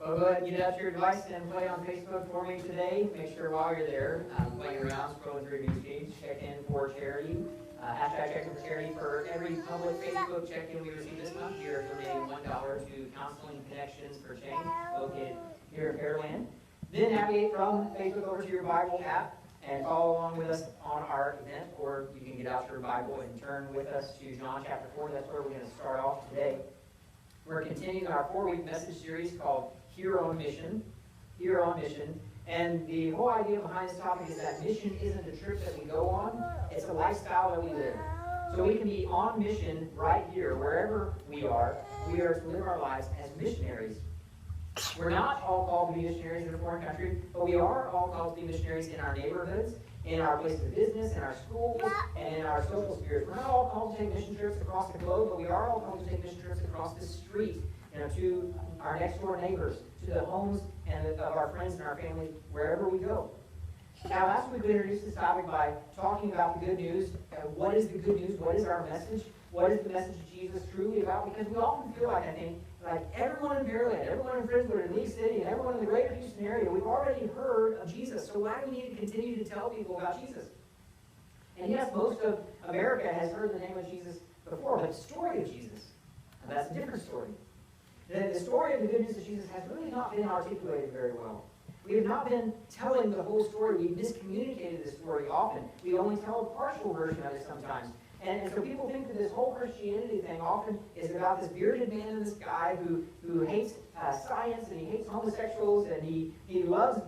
Well, go ahead and get out your device and play on Facebook for me today. Make sure while you're there, while you're around scrolling through your news feed, check in for charity. Hashtag check in for charity for every public Facebook check-in we receive this month. We are donating $1 to Counseling Connections for Change, located here in Pearland. Then navigate from Facebook over to your Bible app and follow along with us on our event, or you can get out your Bible and turn with us to John chapter 4. That's where we're going to start off today. We're continuing our 4-week message series called Here on Mission. Here on Mission. And the whole idea behind this topic is that mission isn't a trip that we go on, it's a lifestyle that we live. So we can be on mission right here, wherever we are to live our lives as missionaries. We're not all called to be missionaries in a foreign country, but we are all called to be missionaries in our neighborhoods, in our places of business, in our schools, and in our social spheres. We're not all called to take mission trips across the globe, but we are all called to take mission trips across the street, to our next door neighbors, to the homes of our friends and our family, wherever we go. Now, last week we introduced this topic by talking about the good news. What is the good news? What is our message? What is the message of Jesus truly about? Because we often feel like, I think, like everyone in Pearland, everyone in Friendswood, in League City, and everyone in the greater Houston area, we've already heard of Jesus. So why do we need to continue to tell people about Jesus? And yes, most of America has heard the name of Jesus before, but the story of Jesus, that's a different story. The story of the good news of Jesus has really not been articulated very well. We have not been telling the whole story. We've miscommunicated the story often. We only tell a partial version of it sometimes. And so people think that this whole Christianity thing often is about this bearded man in the sky who hates science, and he hates homosexuals, and he loves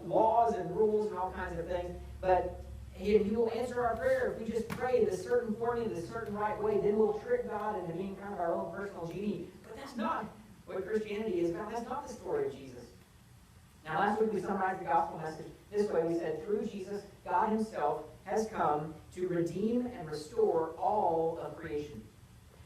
laws and rules and all kinds of things. But he will answer our prayer if we just pray this certain formula, this certain right way. Then we'll trick God into being kind of our own personal genie. But that's not what Christianity is about. That's not the story of Jesus. Now, last week we summarized the gospel message this way. We said, through Jesus, God himself has come to redeem and restore all of creation.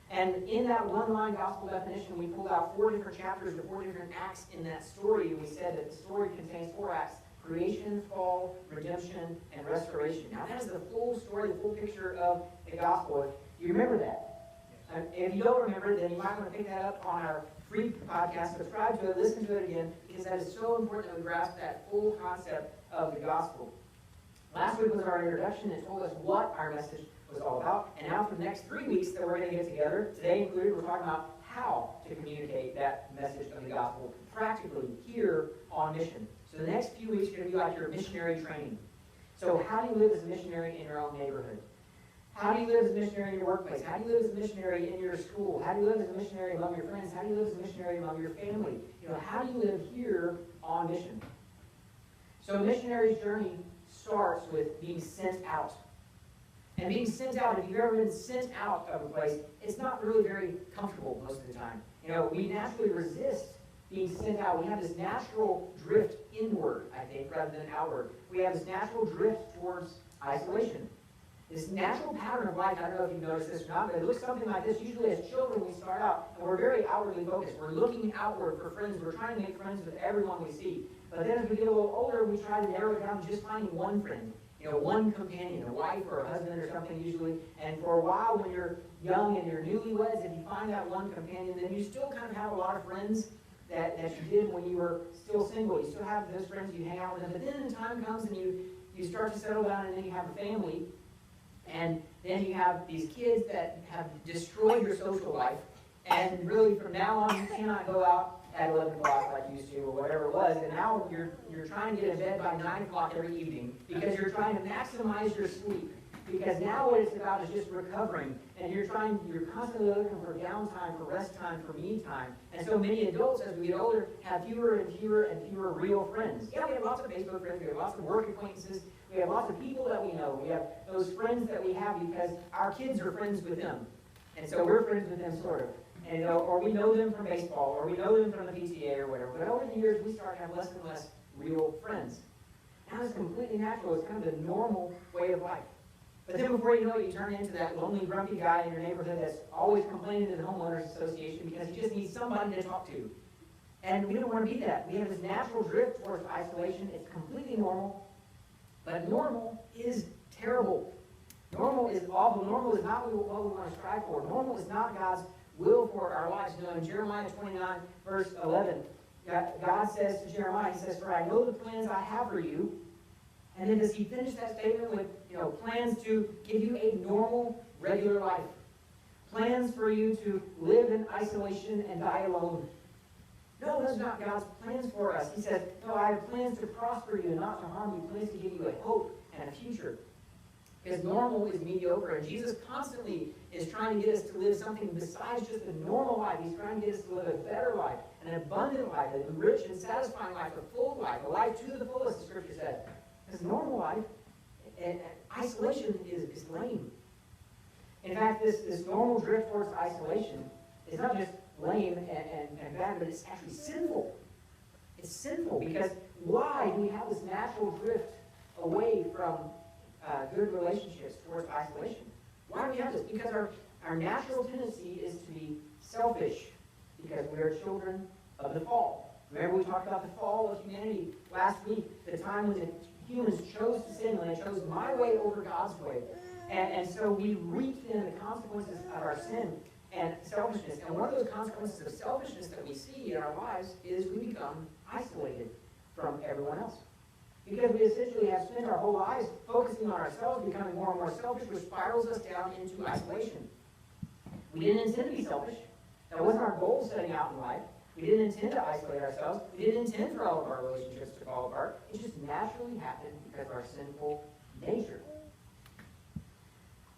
And in that one-line gospel definition, we pulled out 4 different chapters, the 4 different acts in that story, and we said that the story contains 4 acts: creation, fall, redemption, and restoration. Now, that is the full story, the full picture of the gospel. If you remember that. If you don't remember it, then you might want to pick that up on our free podcast, subscribe to it, listen to it again, because that is so important that we grasp that full concept of the gospel. Last week was our introduction. It told us what our message was all about. And now for the next 3 weeks that we're going to get together, today included, we're talking about how to communicate that message of the gospel practically here on mission. So the next few weeks are going to be like your missionary training. So how do you live as a missionary in your own neighborhood? How do you live as a missionary in your workplace? How do you live as a missionary in your school? How do you live as a missionary among your friends? How do you live as a missionary among your family? How do you live here on mission? So a missionary's journey starts with being sent out. And being sent out, if you've ever been sent out of a place, it's not really very comfortable most of the time. We naturally resist being sent out. We have this natural drift inward, I think, rather than outward. We have this natural drift towards isolation. This natural pattern of life, I don't know if you've noticed this or not, but it looks something like this. Usually as children we start out, and we're very outwardly focused. We're looking outward for friends. We're trying to make friends with everyone we see. But then as we get a little older, we try to narrow it down to just finding one friend. One companion, a wife or a husband or something usually. And for a while when you're young and you're newlyweds, if you find that one companion, then you still kind of have a lot of friends that you did when you were still single. You still have those friends, you hang out with them. But then the time comes and you start to settle down, and then you have a family. And then you have these kids that have destroyed your social life. And really, from now on, you cannot go out at 11 o'clock like you used to, or whatever it was. And now you're trying to get in bed by 9 o'clock every evening because you're trying to maximize your sleep. Because now what it's about is just recovering. And you're constantly looking for downtime, for rest time, for me time. And so many adults, as we get older, have fewer and fewer and fewer real friends. Yeah, we have lots of Facebook friends, we have lots of work acquaintances, we have lots of people that we know. We have those friends that we have because our kids are friends with them. And so we're friends with them, sort of. And, or we know them from baseball, or we know them from the PTA or whatever. But over the years, we start to have less and less real friends. Now it's completely natural. It's kind of the normal way of life. But then before you know it, you turn into that lonely, grumpy guy in your neighborhood that's always complaining to the homeowners association because he just needs somebody to talk to. And we don't want to be that. We have this natural drift towards isolation. It's completely normal. But normal is terrible. Normal is awful. Normal is not what we want to strive for. Normal is not God's will for our lives. In Jeremiah 29, verse 11, God says to Jeremiah, he says, "For I know the plans I have for you." And then does he finish that statement with, plans to give you a normal, regular life? Plans for you to live in isolation and die alone? No, that's not God's plans for us. He says, "No, I have plans to prosper you and not to harm you, plans to give you a hope and a future." Because normal is mediocre, and Jesus constantly is trying to get us to live something besides just a normal life. He's trying to get us to live a better life, an abundant life, a rich and satisfying life, a full life, a life to the fullest, the Scripture says. Because normal life, and isolation is lame. In fact, this normal drift towards isolation is not just lame and bad, but it's actually sinful. It's sinful because why do we have this natural drift away from good relationships towards isolation? Why do we have this? Because our natural tendency is to be selfish because we are children of the fall. Remember we talked about the fall of humanity last week, the time when the humans chose to sin, when they chose my way over God's way. And so we reap then the consequences of our sin and selfishness. And one of those consequences of selfishness that we see in our lives is we become isolated from everyone else. Because we essentially have spent our whole lives focusing on ourselves, becoming more and more selfish, which spirals us down into isolation. We didn't intend to be selfish. That wasn't our goal setting out in life. We didn't intend to isolate ourselves. We didn't intend for all of our relationships to fall apart. It just naturally happened because of our sinful nature.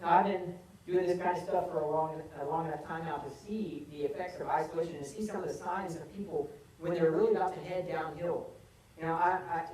Now, I've been doing this kind of stuff for a long enough time now to see the effects of isolation and see some of the signs of people when they're really about to head downhill.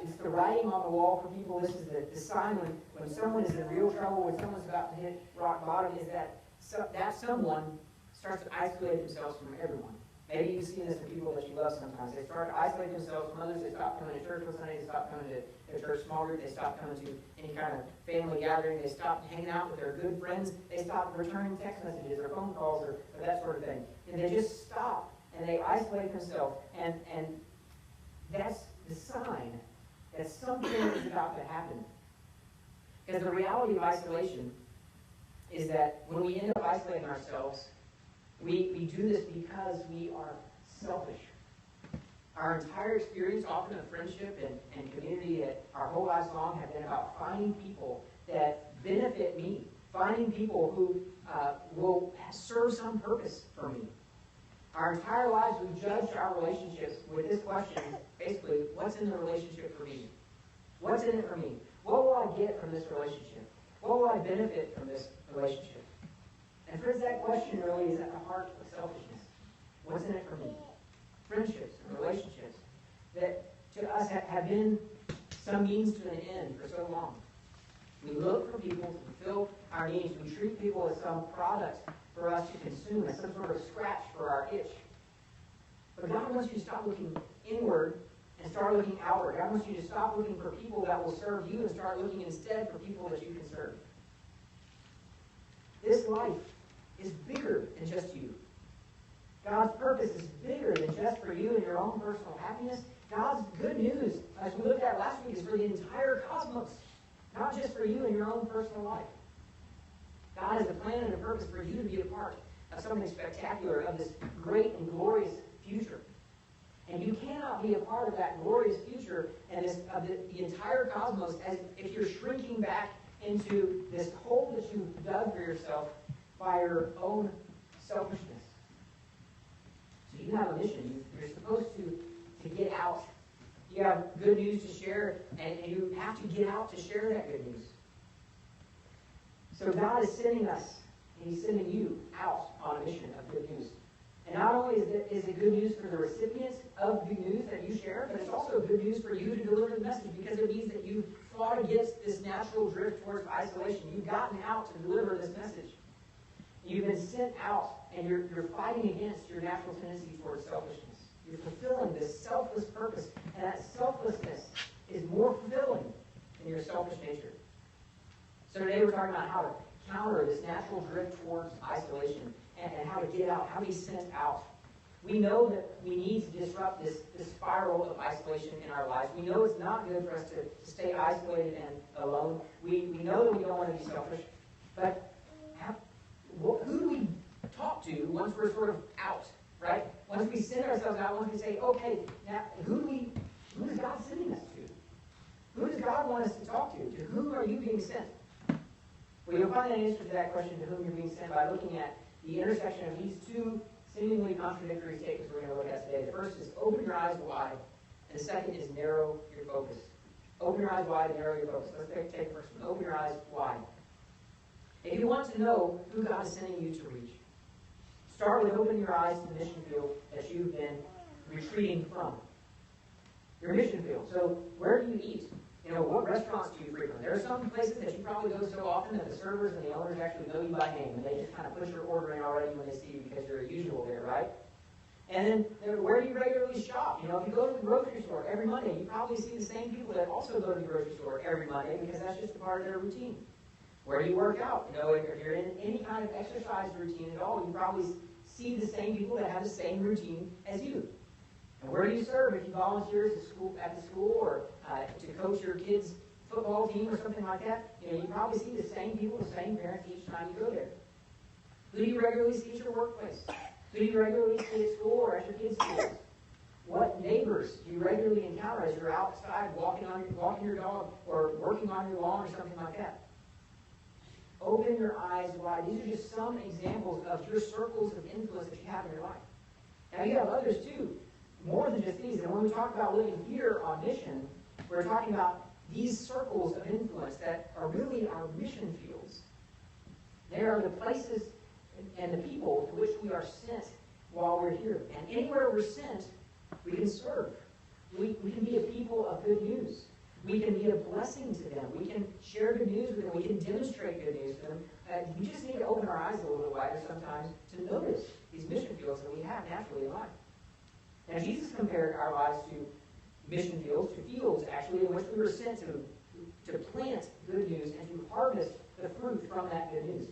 It's the writing on the wall for people. This is the sign when someone is in real trouble, when someone's about to hit rock bottom, is that someone starts to isolate themselves from everyone. Maybe you've seen this in people that you love sometimes. They start to isolate themselves from others. They stop coming to church on Sunday. They stop coming to their church small group. They stop coming to any kind of family gathering. They stop hanging out with their good friends. They stop returning text messages or phone calls or that sort of thing. And they just stop and they isolate themselves. And that's the sign that something is about to happen. Because the reality of isolation is that when we end up isolating ourselves, we do this because we are selfish. Our entire experience, often of friendship and community, our whole lives long, have been about finding people that benefit me, finding people who will serve some purpose for me. Our entire lives, we've judged our relationships with this question, basically, what's in the relationship for me? What's in it for me? What will I get from this relationship? What will I benefit from this relationship? And friends, that question really is at the heart of selfishness. What's in it for me? Friendships and relationships that to us have been some means to an end for so long. We look for people to fulfill our needs. We treat people as some product for us to consume, as some sort of scratch for our itch. But God wants you to stop looking inward and start looking outward. God wants you to stop looking for people that will serve you and start looking instead for people that you can serve. This life is bigger than just you. God's purpose is bigger than just for you and your own personal happiness. God's good news, as we looked at last week, is for the entire cosmos, not just for you and your own personal life. God has a plan and a purpose for you to be a part of something spectacular, of this great and glorious future. And you cannot be a part of that glorious future and of the entire cosmos as if you're shrinking back into this hole that you've dug for yourself by your own selfishness. So you have a mission. You're supposed to get out. You have good news to share, and you have to get out to share that good news. So God is sending us, and He's sending you out on a mission of good news. And not only is it good news for the recipients of good news that you share, but it's also good news for you to deliver the message, because it means that you've fought against this natural drift towards isolation. You've gotten out to deliver this message. You've been sent out, and you're fighting against your natural tendency towards selfishness. You're fulfilling this selfless purpose, and that selflessness is more fulfilling than your selfish nature. So today we're talking about how to counter this natural drift towards isolation and how to get out, how to be sent out. We know that we need to disrupt this spiral of isolation in our lives. We know it's not good for us to stay isolated and alone. We know that we don't want to be selfish, but who do we talk to once we're sort of out? right? Once we send ourselves out, once we say, okay, now who is God sending us to? Who does God want us to talk to? To whom are you being sent? Well, you'll find an answer to that question, to whom you're being sent, by looking at the intersection of these two seemingly contradictory statements we're going to look at today. The first is open your eyes wide, and the second is narrow your focus. Open your eyes wide and narrow your focus. Let's take the first one. Open your eyes wide. If you want to know who God is sending you to reach, start with opening your eyes to the mission field that you've been retreating from. Your mission field. So where do you eat? What restaurants do you frequent? There are some places that you probably go so often that the servers and the owners actually know you by name, and they just kind of push your order in already when they see you because you're a usual there, right? And then where do you regularly shop? If you go to the grocery store every Monday, you probably see the same people that also go to the grocery store every Monday because that's just a part of their routine. Where do you work out? If you're in any kind of exercise routine at all, you probably see the same people that have the same routine as you. And where do you serve if you volunteer at the school or to coach your kids' football team or something like that? You probably see the same people, the same parents each time you go there. Who do you regularly see at your workplace? Who do you regularly see at school or at your kids' schools? What neighbors do you regularly encounter as you're outside walking your dog or working on your lawn or something like that? Open your eyes wide. These are just some examples of your circles of influence that you have in your life. Now you have others too. More than just these. And when we talk about living here on mission, we're talking about these circles of influence that are really our mission fields. They are the places and the people to which we are sent while we're here. And anywhere we're sent, we can serve. We can be a people of good news. We can be a blessing to them. We can share good news with them. We can demonstrate good news to them. We just need to open our eyes a little bit wider sometimes to notice these mission fields that we have naturally in life. Now, Jesus compared our lives to mission fields, to fields, actually, in which we were sent to plant good news and to harvest the fruit from that good news.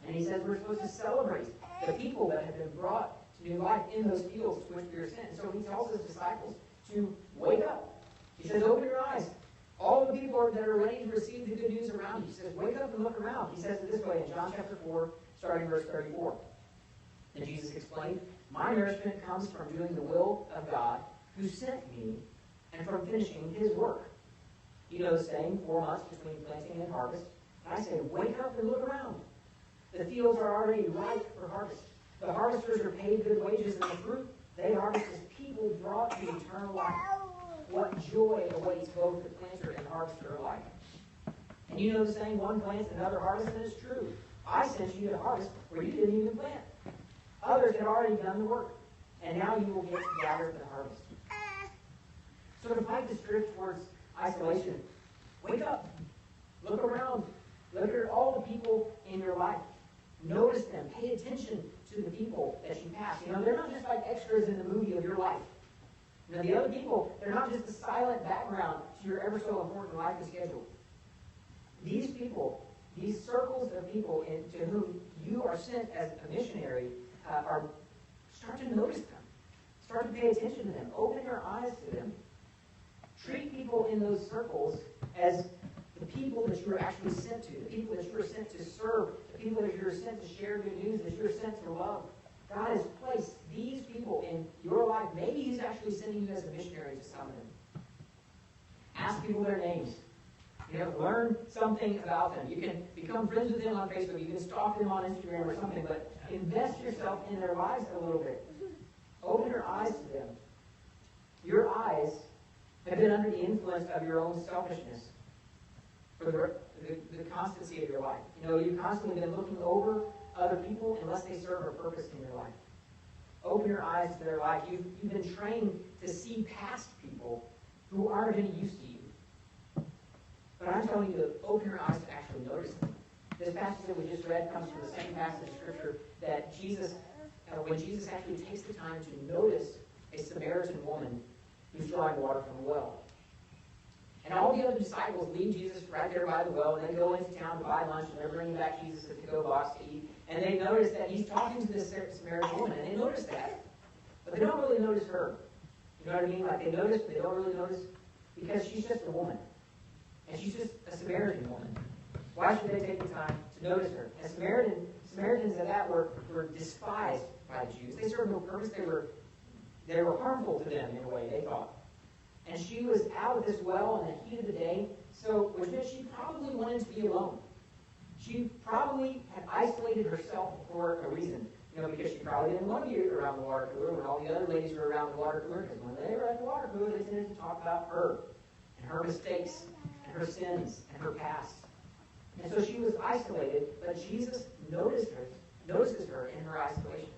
And he says we're supposed to celebrate the people that have been brought to new life in those fields to which we are sent. And so he tells his disciples to wake up. He says, open your eyes. All the people that are ready to receive the good news around you. He says, wake up and look around. He says it this way in John chapter 4, starting verse 34. And Jesus explained, my nourishment comes from doing the will of God who sent me and from finishing his work. You know the saying, 4 months between planting and harvest. And I say, wake up and look around. The fields are already ripe for harvest. The harvesters are paid good wages, and the fruit they harvest is people brought to eternal life. What joy awaits both the planter and harvester alike. And you know the saying, one plants, another harvests, and it's true. I sent you to harvest where you didn't even plant. Others had already done the work, and now you will get to gather the harvest. So to fight this drift towards isolation, wake up, look around, look at all the people in your life. Notice them, pay attention to the people that you pass. They're not just like extras in the movie of your life. The other people, they're not just a silent background to your ever so important life and schedule. These people, these circles of people to whom you are sent as a missionary, start to notice them. Start to pay attention to them. Open your eyes to them. Treat people in those circles as the people that you are actually sent to, the people that you are sent to serve, the people that you are sent to share good news, that you are sent to love. God has placed these people in your life. Maybe he's actually sending you as a missionary to some of them. Ask people their names. Learn something about them. You can become friends with them on Facebook. You can stalk them on Instagram or something, but invest yourself in their lives a little bit. Open your eyes to them. Your eyes have been under the influence of your own selfishness for the constancy of your life. You've constantly been looking over other people unless they serve a purpose in your life. Open your eyes to their life. You've been trained to see past people who aren't of any use to you. But I'm telling you to open your eyes to actually notice them. This passage that we just read comes from the same passage of Scripture that when Jesus actually takes the time to notice a Samaritan woman who's drawing water from a well. And all the other disciples leave Jesus right there by the well, and they go into town to buy lunch, and they're bringing back Jesus a to-go box to eat. And they notice that he's talking to this Samaritan woman, and they notice that. But they don't really notice her. You know what I mean? Like they notice, but they don't really notice because she's just a woman. And she's just a Samaritan woman. Why should they take the time to notice her. And Samaritans at that were despised by the Jews. They served no purpose. They were harmful to them in a way, they thought. And she was out at this well in the heat of the day, so which meant she probably wanted to be alone. She probably had isolated herself for a reason. Because she probably didn't want to be around the water cooler when all the other ladies were around the water cooler, because when they were at the water cooler, they tended to talk about her and her mistakes and her sins and her past. And so she was isolated, but Jesus notices her in her isolation.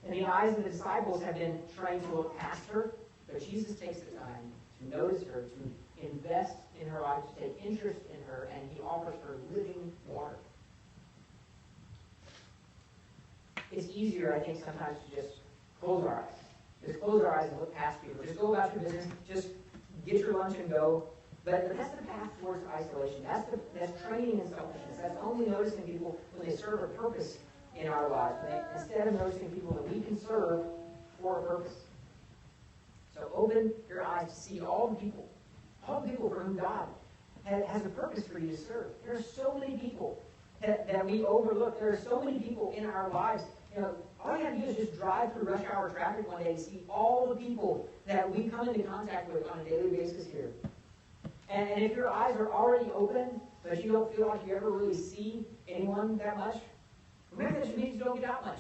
And the eyes of the disciples have been trained to look past her, but Jesus takes the time to notice her, to invest in her life, to take interest in her, and he offers her living water. It's easier, I think, sometimes to just close our eyes. Just close our eyes and look past people. Just go about your business. Just get your lunch and go. But that's the path towards isolation. That's training in selfishness. That's only noticing people when they serve a purpose in our lives, instead of noticing people that we can serve for a purpose. So open your eyes to see all the people for whom God has a purpose for you to serve. There are so many people that we overlook. There are so many people in our lives. All you have to do is just drive through rush hour traffic one day to see all the people that we come into contact with on a daily basis here. And if your eyes are already open, but you don't feel like you ever really see anyone that much, maybe that just means you don't get out much.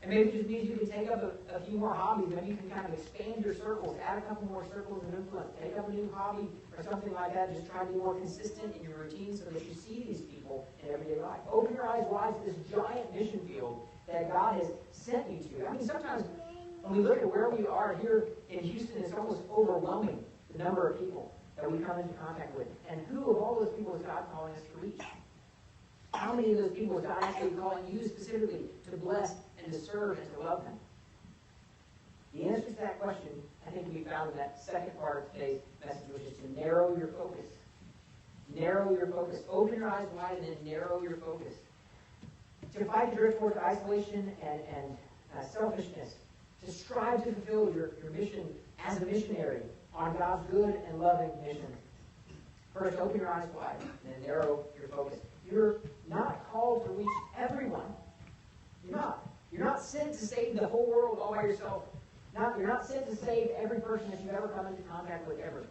And maybe it just means you can take up a few more hobbies. Maybe you can kind of expand your circles, add a couple more circles of influence, take up a new hobby or something like that. Just try to be more consistent in your routine so that you see these people in everyday life. Open your eyes wide to this giant mission field that God has sent you to. I mean, sometimes when we look at where we are here in Houston, it's almost overwhelming, the number of people that we come into contact with. And who of all those people is God calling us to reach? How many of those people is God actually calling you specifically to bless and to serve and to love them? The answer to that question, I think, can be found in that second part of today's message, which is to narrow your focus. Narrow your focus. Open your eyes wide and then narrow your focus. To fight the drift towards isolation and selfishness. To strive to fulfill your mission as a missionary on God's good and loving mission. First, open your eyes wide and then narrow your focus. You're not called to reach everyone. You're not. You're not sent to save the whole world all by yourself. You're not sent to save every person that you've ever come into contact with ever.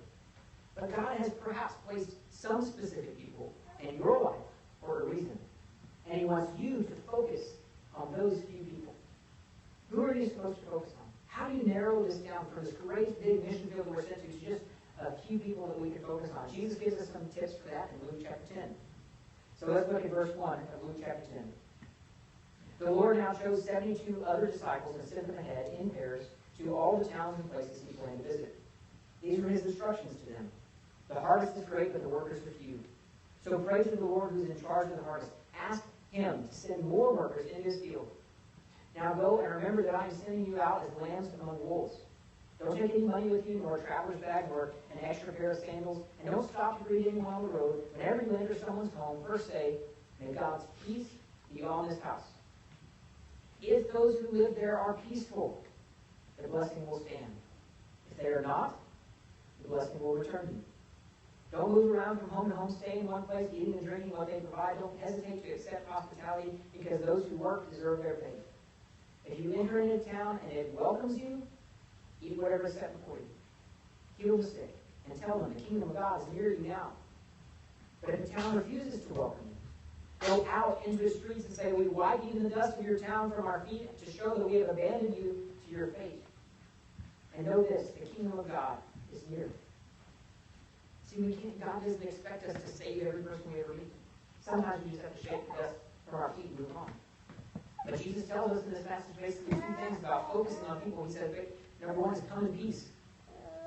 But God has perhaps placed some specific people in your life for a reason. And he wants you to focus on those few people. Who are you supposed to focus on? How do you narrow this down from this great big mission field that we're sent to just a few people that we can focus on? Jesus gives us some tips for that in Luke chapter 10. So let's look at verse 1 of Luke chapter 10. The Lord now chose 72 other disciples and sent them ahead in pairs to all the towns and places he planned to visit. These were his instructions to them. The harvest is great, but the workers are few. So pray to the Lord who is in charge of the harvest. Ask him to send more workers into his field. Now go and remember that I am sending you out as lambs among wolves. Don't take any money with you, nor a traveler's bag, nor an extra pair of sandals, and don't stop to greet anyone on the road. Whenever you enter someone's home, first say, may God's peace be on this house. If those who live there are peaceful, the blessing will stand. If they are not, the blessing will return to you. Don't move around from home to home, stay in one place, eating and drinking what they provide. Don't hesitate to accept hospitality, because those who work deserve their pay. If you enter into town and it welcomes you, eat whatever is set before you. Heal the sick, and tell them the kingdom of God is near you now. But if the town refuses to welcome you, go out into the streets and say, we wipe even the dust of your town from our feet to show that we have abandoned you to your fate. And know this, the kingdom of God is near. See, God doesn't expect us to save every person we ever meet. Sometimes we just have to shake the dust from our feet and move on. But Jesus tells us in this passage basically two things about focusing on people. He said, number one is come in peace.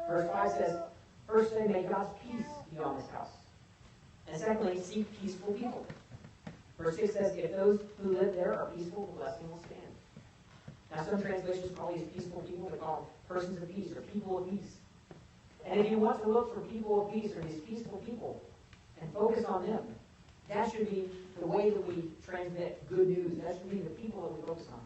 Verse 5 says, first say, may God's peace be on this house. And secondly, seek peaceful people. Verse 6 says, if those who live there are peaceful, the blessing will stand. Now some translations call these peaceful people, they call them persons of peace or people of peace. And if you want to look for people of peace or these peaceful people and focus on them, that should be the way that we transmit good news. That should be the people that we focus on.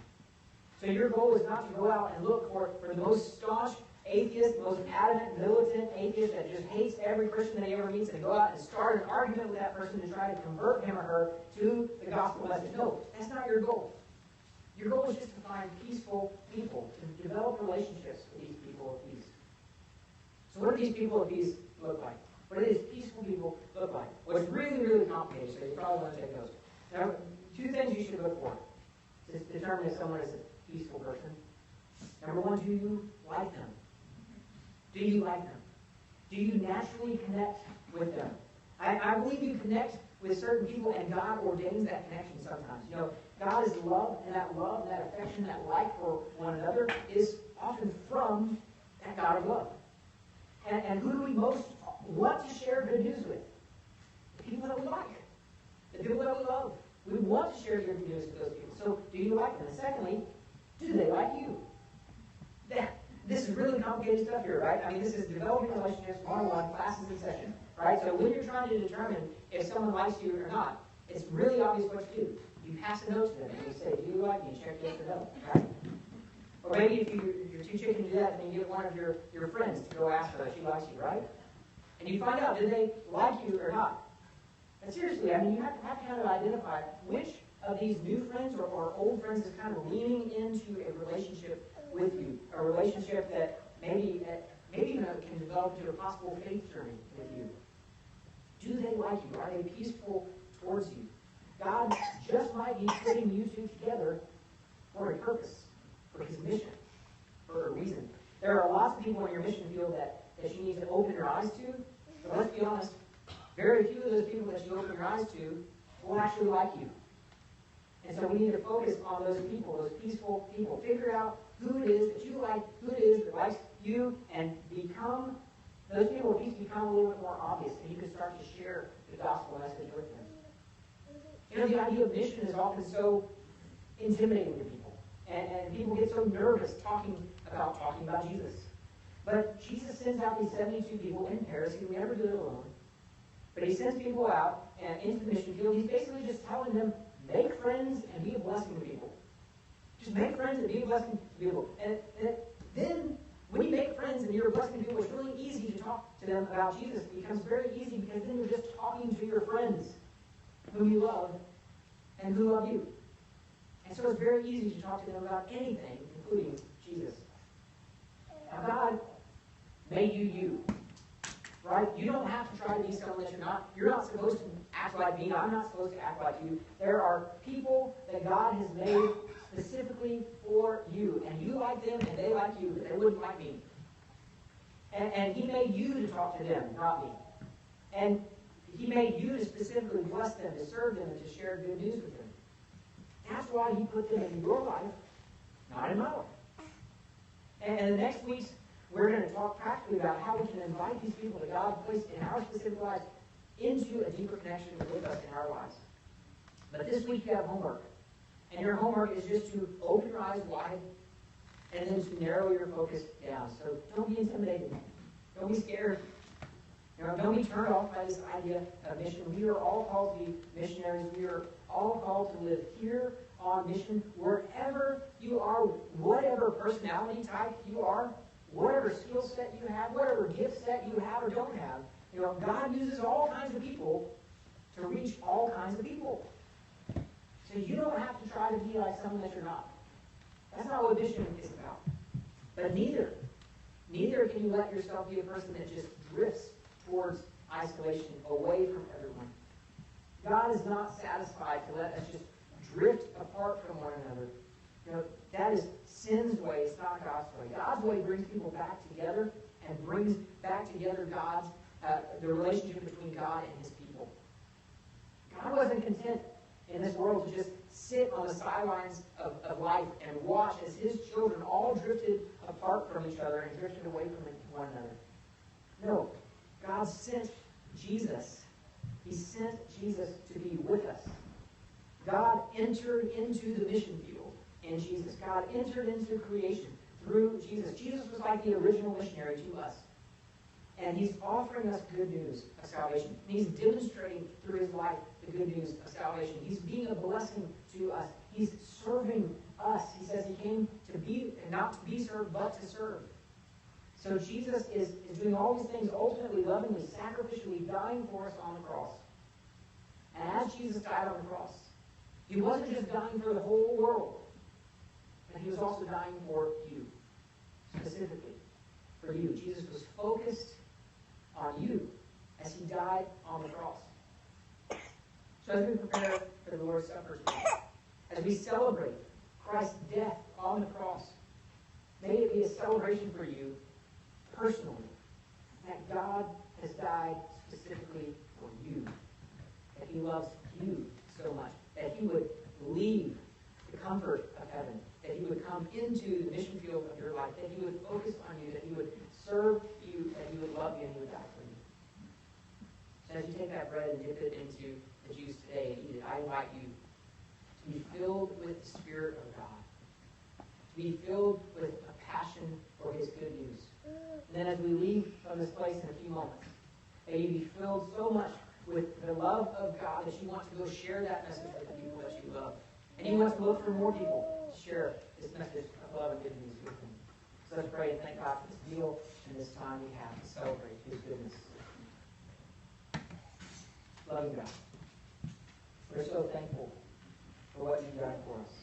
So your goal is not to go out and look for the most staunch atheist, most adamant, militant atheist that just hates every Christian that he ever meets and go out and start an argument with that person to try to convert him or her to the gospel message. No, that's not your goal. Your goal is just to find peaceful people, to develop relationships with these people of peace. So what do these people of peace look like? What do these peaceful people look like? Well, it's really, really complicated, so you probably want to take notes. Now, two things you should look for to determine if someone is a peaceful person. Number one, do you like them? Do you like them? Do you naturally connect with them? I believe you connect with certain people, and God ordains that connection sometimes. You know, God is love, and that affection, that like for one another is often from that God of love. And who do we most want to share good news with? The people that we like. The people that we love. We want to share good news with those people. So, do you like them? And secondly, do they like you? This is really complicated stuff here, right? I mean, this is developing relationships 101, classes in session, right? So when you're trying to determine if someone likes you or not, it's really obvious what you do. You pass a note to them and you say, do you like me? Check yes or no, right? Or maybe if you're too chicken to do that, then you get one of your friends to go ask her if she likes you, right? And you find out, do they like you or not? And seriously, I mean, you have to kind of identify which of these new friends or old friends is kind of leaning into a relationship with you, a relationship that maybe even can develop into a possible faith journey with you. Do they like you? Are they peaceful towards you? God just might be putting you two together for a purpose, for his mission, for a reason. There are lots of people in your mission field that you need to open your eyes to, but let's be honest, very few of those people that you open your eyes to will actually like you. And so we need to focus on those people, those peaceful people. Figure out who it is that you like, who it is that likes you, and those people of peace become a little bit more obvious, and you can start to share the gospel message with them. You know, the idea of mission is often so intimidating to people. And people get so nervous talking about Jesus. But Jesus sends out these 72 people in Paris. He would never do it alone. But he sends people out and into the mission field. He's basically just telling them, make friends and be a blessing to people. Just make friends and be a blessing to people. And then when you make friends and you're a blessing to people, it's really easy to talk to them about Jesus. It becomes very easy because then you're just talking to your friends whom you love and who love you. And so it's very easy to talk to them about anything, including Jesus. Now, God made you. Right? You don't have to try to be someone that you're not. You're not supposed to act like me. I'm not supposed to act like you. There are people that God has made specifically for you. And you like them and they like you, but they wouldn't like me. And he made you to talk to them, not me. And he made you to specifically bless them, to serve them, and to share good news with them. That's why he put them in your life, not in my life. And in the next weeks, we're going to talk practically about how we can invite these people that God placed in our specific lives into a deeper connection with us in our lives. But this week you have homework. And your homework is just to open your eyes wide and then to narrow your focus down. So don't be intimidated. Don't be scared. Don't be turned off by this idea of mission. We are all called to be missionaries. We are all called to live here on mission. Wherever you are, whatever personality type you are, whatever skill set you have, whatever gift set you have or don't have, God uses all kinds of people to reach all kinds of people. So you don't have to try to be like someone that you're not. That's not what mission is about. But neither can you let yourself be a person that just drifts towards isolation, away from everyone. God is not satisfied to let us just drift apart from one another. That is sin's way. It's not God's way. God's way brings people back together and brings back together the relationship between God and his people. God wasn't content in this world to just sit on the sidelines of life and watch as his children all drifted apart from each other and drifted away from one another. No. God sent Jesus. He sent Jesus to be with us. God entered into the mission field in Jesus. God entered into creation through Jesus. Jesus was like the original missionary to us. And he's offering us good news of salvation. And he's demonstrating through his life the good news of salvation. He's being a blessing to us. He's serving us. He says he came to be, and not to be served, but to serve. So Jesus is doing all these things, ultimately, lovingly, sacrificially dying for us on the cross. And as Jesus died on the cross, he wasn't just dying for the whole world, but he was also dying for you, specifically for you. Jesus was focused on you as he died on the cross. So as we prepare for the Lord's Supper today, as we celebrate Christ's death on the cross, may it be a celebration for you personally, that God has died specifically for you, that he loves you so much, that he would leave the comfort of heaven, that he would come into the mission field of your life, that he would focus on you, that he would serve you, that he would love you, and he would die for you. So as you take that bread and dip it into the juice today and eat it, I invite you to be filled with the Spirit of God, to be filled with a passion for his good news. And then as we leave from this place in a few moments, may you be filled so much with the love of God that you want to go share that message with the people that you love. And you want to look for more people to share this message of love and good news with them. So let's pray and thank God for this meal and this time we have to celebrate his goodness. Loving God, we're so thankful for what you've done for us.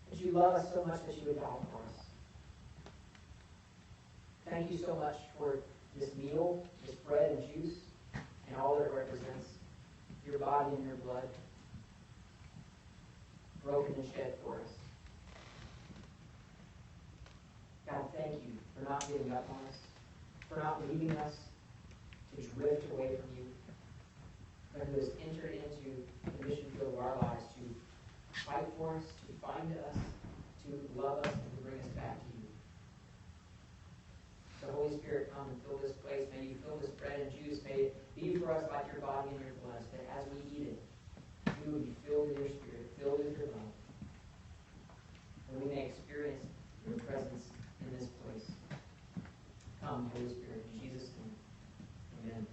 That you love us so much that you would die for us. Thank you so much for this meal, this bread and juice, and all that it represents. Your body and your blood, broken and shed for us. God, thank you for not giving up on us, for not leaving us to drift away from you, but who has entered into the mission field of our lives to fight for us, to find us, to love us, and to bring us back to you. So Holy Spirit, come and fill this place. May you fill this bread and juice. May it be for us like your body and your blood, so that as we eat it, we will be filled with your Spirit, filled with your love. And we may experience your presence in this place. Come, Holy Spirit, in Jesus' name. Amen.